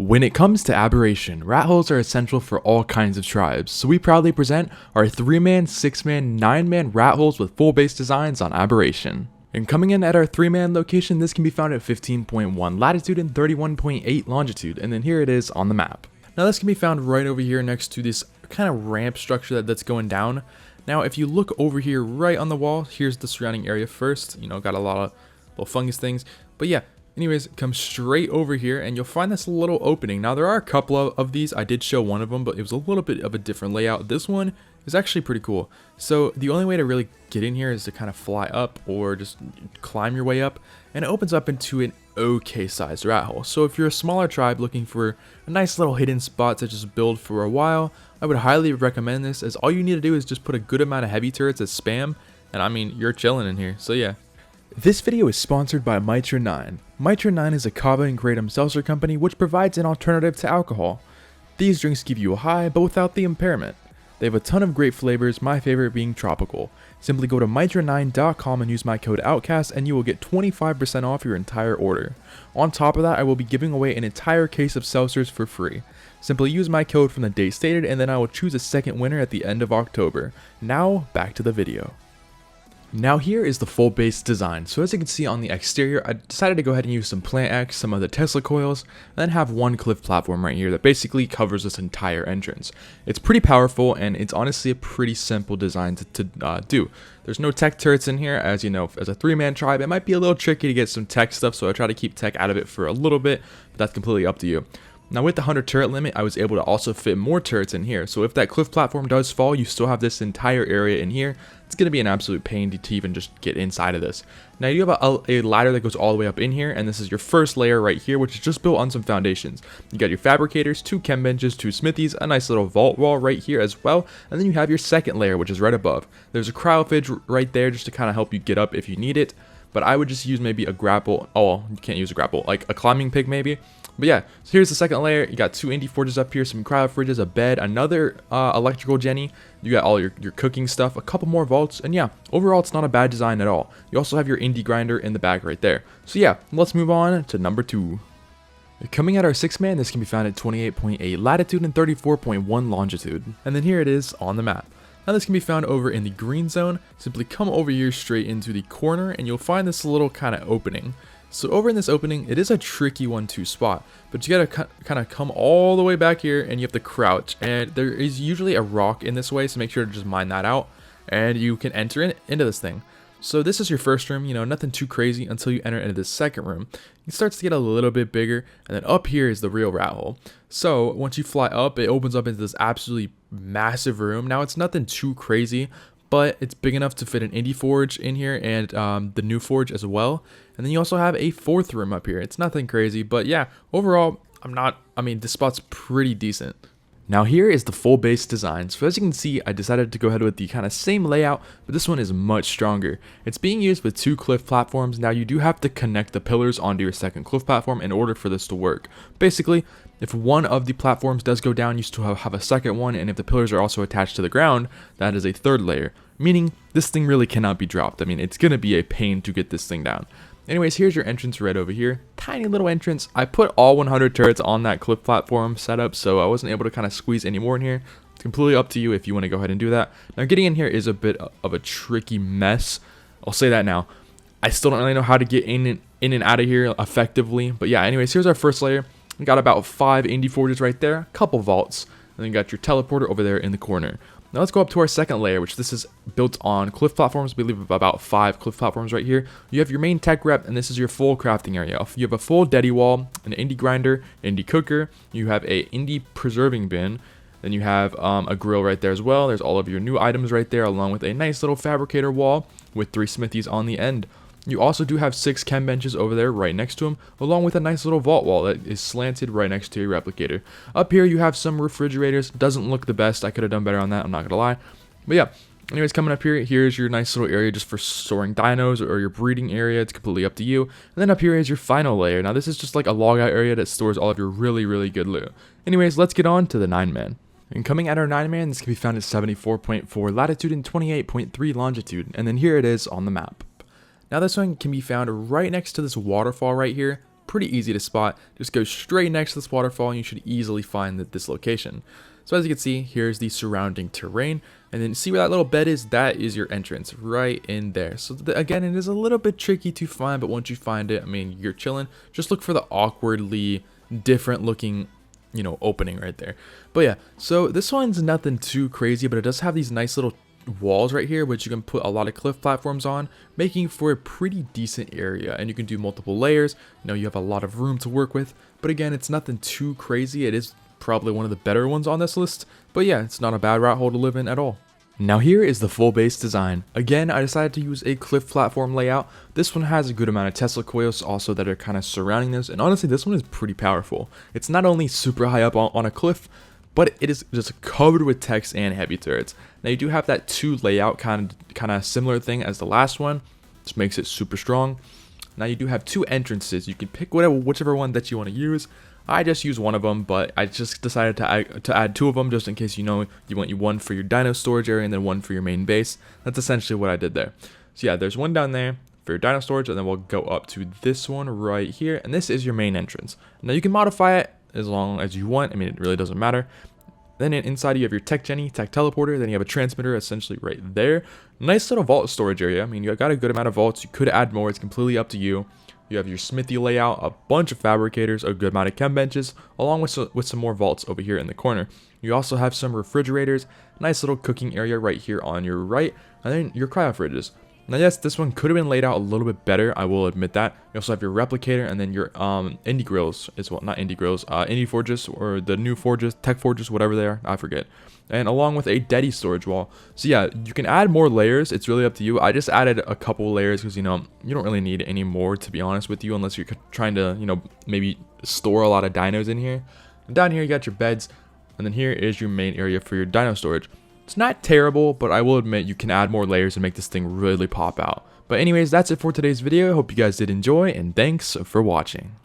When it comes to Aberration, rat holes are essential for all kinds of tribes, so we proudly present our 3-man, 6-man, 9-man rat holes with full base designs on Aberration. And coming in at our 3-man location, this can be found at 15.1 latitude and 31.8 longitude, and then here it is on the map. Now this can be found right over here next to this kind of ramp structure that's going down. Now if you look over here right on the wall, here's the surrounding area first, got a lot of little fungus things, but yeah. Anyways, come straight over here and you'll find this little opening. Now there are a couple of these. I did show one of them, but it was a little bit of a different layout. This one is actually pretty cool. So the only way to really get in here is to kind of fly up or just climb your way up, and it opens up into an okay sized rat hole. So if you're a smaller tribe looking for a nice little hidden spot to just build for a while, I would highly recommend this, as all you need to do is just put a good amount of heavy turrets as spam, and I mean, you're chilling in here. So yeah. This video is sponsored by Mitra 9. Mitra 9 is a kava and kratom seltzer company which provides an alternative to alcohol. These drinks give you a high but without the impairment. They have a ton of great flavors, my favorite being tropical. Simply go to mitra9.com and use my code Outcasts and you will get 25% off your entire order. On top of that, I will be giving away an entire case of seltzers for free. Simply use my code from the date stated and then I will choose a second winner at the end of October. Now, back to the video. Now here is the full base design. So as you can see on the exterior, I decided to go ahead and use some Plant X, some of the Tesla coils, and then have one cliff platform right here that basically covers this entire entrance. It's pretty powerful and it's honestly a pretty simple design to do. There's no tech turrets in here. As you know, as a 3-man tribe, it might be a little tricky to get some tech stuff, so I try to keep tech out of it for a little bit, but that's completely up to you. Now with the 100 turret limit, I was able to also fit more turrets in here. So if that cliff platform does fall, you still have this entire area in here. It's going to be an absolute pain to even just get inside of this. Now you have a ladder that goes all the way up in here, and this is your first layer right here, which is just built on some foundations. You got your fabricators, 2 chem benches, 2 smithies, a nice little vault wall right here as well, and then you have your second layer, which is right above. There's a cryofidge right there just to kind of help you get up if you need it. But I would just use maybe a grapple. Oh, you can't use a grapple, like a climbing pig maybe. But yeah, so here's the second layer. You got 2 indie forges up here, some cryo fridges, a bed, another electrical jenny. You got all your cooking stuff, a couple more vaults, and yeah, overall it's not a bad design at all. You also have your indie grinder in the back right there. So yeah, let's move on to number 2. Coming at our 6-man, this can be found at 28.8 latitude and 34.1 longitude. And then here it is on the map. Now this can be found over in the green zone. Simply come over here straight into the corner and you'll find this little kind of opening. So over in this opening, it is a tricky one to spot, but you gotta kind of come all the way back here and you have to crouch, and there is usually a rock in this way, so make sure to just mine that out and you can enter into this thing. So this is your first room, nothing too crazy until you enter into the second room. It starts to get a little bit bigger, and then up here is the real rat hole. So once you fly up, it opens up into this absolutely massive room. Now it's nothing too crazy, but it's big enough to fit an indie forge in here and the new forge as well. And then you also have a 4th room up here. It's nothing crazy, but yeah, overall, this spot's pretty decent. Now here is the full base design. So as you can see, I decided to go ahead with the kind of same layout, but this one is much stronger. It's being used with 2 cliff platforms. Now you do have to connect the pillars onto your second cliff platform in order for this to work. Basically, if one of the platforms does go down, you still have a second one, and if the pillars are also attached to the ground, that is a 3rd layer, meaning this thing really cannot be dropped. It's going to be a pain to get this thing down. Anyways, here's your entrance right over here. Tiny little entrance. I put all 100 turrets on that cliff platform setup, so I wasn't able to kind of squeeze any more in here. It's completely up to you if you want to go ahead and do that. Now, getting in here is a bit of a tricky mess. I'll say that now. I still don't really know how to get in and out of here effectively, but yeah, anyways, here's our first layer. We got about 5 indie forges right there, a couple vaults, and then you got your teleporter over there in the corner. Now let's go up to our second layer, which this is built on cliff platforms. We believe about 5 cliff platforms right here. You have your main tech rep, and this is your full crafting area. You have a full deady wall, an indie grinder, indie cooker. You have a indie preserving bin. Then you have a grill right there as well. There's all of your new items right there, along with a nice little fabricator wall with 3 smithies on the end. You also do have 6 chem benches over there right next to them, along with a nice little vault wall that is slanted right next to your replicator. Up here you have some refrigerators. Doesn't look the best. I could have done better on that, I'm not gonna lie. But yeah, anyways, coming up here, here's your nice little area just for storing dinos or your breeding area. It's completely up to you. And then up here is your final layer. Now this is just like a log out area that stores all of your really good loot. Anyways, let's get on to the 9-man. And coming at our 9-man, this can be found at 74.4 latitude and 28.3 longitude. And then here it is on the map. Now this one can be found right next to this waterfall right here. pretty easy to spot. Just go straight next to this waterfall and you should easily find this location. So as you can see, here's the surrounding terrain, and then see where that little bed is? That is your entrance right in there. So again, it is a little bit tricky to find, but once you find it, I mean, you're chilling. Just look for the awkwardly different looking, you know, opening right there. But yeah, so this one's nothing too crazy, but it does have these nice little walls right here, which you can put a lot of cliff platforms on, making for a pretty decent area. And you can do multiple layers. You know, you have a lot of room to work with, but again, it's nothing too crazy. It is probably one of the better ones on this list, but yeah, it's not a bad rat hole to live in at all. Now here is the full base design. Again, I decided to use a cliff platform layout. This one has a good amount of Tesla coils also that are kind of surrounding this, and honestly this one is pretty powerful. It's not only super high up on a cliff, but it is just covered with text and heavy turrets. Now you do have that 2 layout kind of similar thing as the last one, which makes it super strong. Now you do have 2 entrances. You can pick whichever one that you want to use. I just use one of them, but I just decided to add 2 of them just in case, you know, you want one for your dino storage area and then one for your main base. That's essentially what I did there. So yeah, there's one down there for your dino storage, and then we'll go up to this one right here, and this is your main entrance. Now you can modify it as long as you want. I mean, it really doesn't matter. Then inside you have your tech Jenny, tech teleporter, then you have a transmitter essentially right there. Nice little vault storage area. I mean, you got a good amount of vaults. You could add more, it's completely up to you. You have your smithy layout, a bunch of fabricators, a good amount of chem benches, along with some more vaults over here in the corner. You also have some refrigerators, nice little cooking area right here on your right, and then your cryo fridges. Now yes, this one could have been laid out a little bit better, I will admit that. You also have your replicator and then your indie grills as well, not indie grills, indie forges, or the new forges, tech forges, whatever they are, I forget. And along with a Dedi storage wall. So yeah, you can add more layers, it's really up to you. I just added a couple layers because, you know, you don't really need any more, to be honest with you, unless you're trying to, you know, maybe store a lot of dinos in here. And down here you got your beds, and then here is your main area for your dino storage. It's not terrible, but I will admit you can add more layers and make this thing really pop out. But anyways, that's it for today's video. I hope you guys did enjoy, and thanks for watching.